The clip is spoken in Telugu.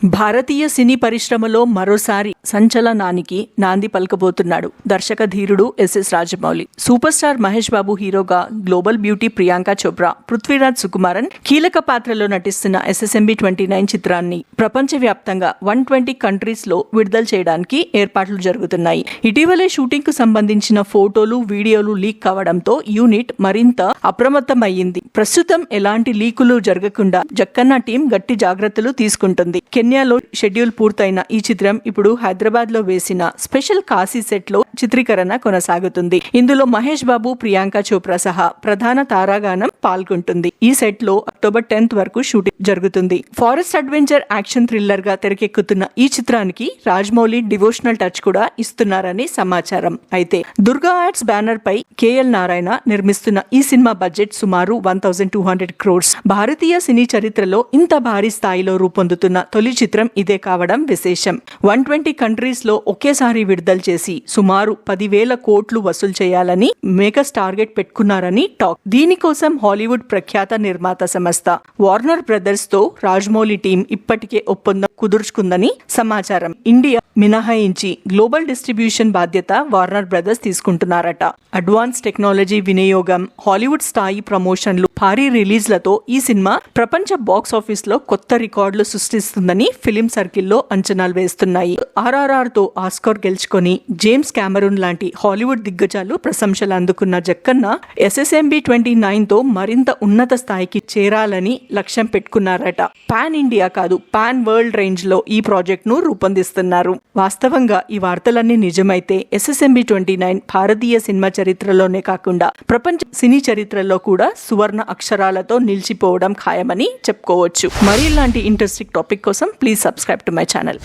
భారతీయ సినీ పరిశ్రమలో మరోసారి సంచలనానికి నాంది పలకబోతున్నాడు దర్శక ధీరుడు SS Rajamouli. Super star Mahesh Babu హీరోగా గ్లోబల్ బ్యూటీ ప్రియాంక చోప్రా, పృథ్వీరాజ్ సుకుమారన్ కీలక పాత్రలో నటిస్తున్న SSMB 29 చిత్రాన్ని ప్రపంచవ్యాప్తంగా 120 కంట్రీస్ లో విడుదల చేయడానికి ఏర్పాట్లు జరుగుతున్నాయి. ఇటీవలే షూటింగ్ కు సంబంధించిన ఫోటోలు, వీడియోలు లీక్ కావడంతో యూనిట్ మరింత అప్రమత్తమయ్యింది. ప్రస్తుతం ఎలాంటి లీకులు జరగకుండా జక్కన్న టీం గట్టి జాగ్రత్తలు తీసుకుంటుంది. కెన్యాలో షెడ్యూల్ పూర్తయిన ఈ చిత్రం ఇప్పుడు హైదరాబాద్ లో వేసిన స్పెషల్ కాశీ సెట్ లో చిత్రీకరణ కొనసాగుతుంది. ఇందులో మహేష్ బాబు, ప్రియాంక చోప్రా సహా ప్రధాన తారాగానం పాల్గొంటుంది. ఈ సెట్ లో అక్టోబర్ 10th వరకు షూటింగ్ జరుగుతుంది. ఫారెస్ట్ అడ్వెంచర్ యాక్షన్ థ్రిల్లర్ గా తెరకెక్కుతున్న ఈ చిత్రానికి రాజమౌళి డివోషనల్ టచ్ కూడా ఇస్తున్నారని సమాచారం. అయితే దుర్గా ఆర్ట్స్ బ్యానర్ పై KL నారాయణ నిర్మిస్తున్న ఈ సినిమా బడ్జెట్ సుమారు 1200 crores. భారతీయ సినీ చరిత్రలో ఇంత భారీ స్థాయిలో రూపొందుతున్న తొలి చిత్రం ఇదే కావడం విశేషం. 120 కంట్రీస్ లో ఒకేసారి విడుదల చేసి సుమారు 10,000 కోట్లు వసూలు చేయాలని మేకర్స్ టార్గెట్ పెట్టుకున్నారని టాక్. దీనికోసం హాలీవుడ్ ప్రఖ్యాత నిర్మాత సంస్థ వార్నర్ బ్రదర్స్ తో రాజమౌళి టీం ఇప్పటికే ఒప్పందం కుదుర్చుకుందని సమాచారం. ఇండియా మినహాయించి గ్లోబల్ డిస్ట్రిబ్యూషన్ బాధ్యత వార్నర్ బ్రదర్స్ తీసుకుంటున్నారట. అడ్వాన్స్ టెక్నాలజీ వినియోగం, హాలీవుడ్ స్థాయి ప్రమోషన్లు, భారీ రిలీజ్లతో ఈ సినిమా ప్రపంచ బాక్స్ ఆఫీస్ లో కొత్త రికార్డులు సృష్టిస్తుందని ఫిలిం సర్కిల్లో అంచనాలు వేస్తున్నాయి. RRR తో ఆస్కార్ గెలుచుకొని జేమ్స్ కెమెరూన్ లాంటి హాలీవుడ్ దిగ్గజాలు ప్రశంసలు అందుకున్న జక్కన్న SSMB 29 తో మరింత ఉన్నత స్థాయికి చేరాలని లక్ష్యం పెట్టుకున్నారట. పాన్ ఇండియా కాదు, పాన్ వరల్డ్ రేంజ్ లో ఈ ప్రాజెక్ట్ ను రూపొందిస్తున్నారు. వాస్తవంగా ఈ వార్తలన్నీ నిజమైతే SSMB 29 భారతీయ సినిమా చరిత్రలోనే కాకుండా ప్రపంచ సినీ చరిత్రలో కూడా సువర్ణ అక్షరాలతో నిలిచిపోవడం ఖాయమని చెప్పుకోవచ్చు. మరి ఇలాంటి ఇంట్రెస్టింగ్ టాపిక్ కోసం please subscribe to my channel.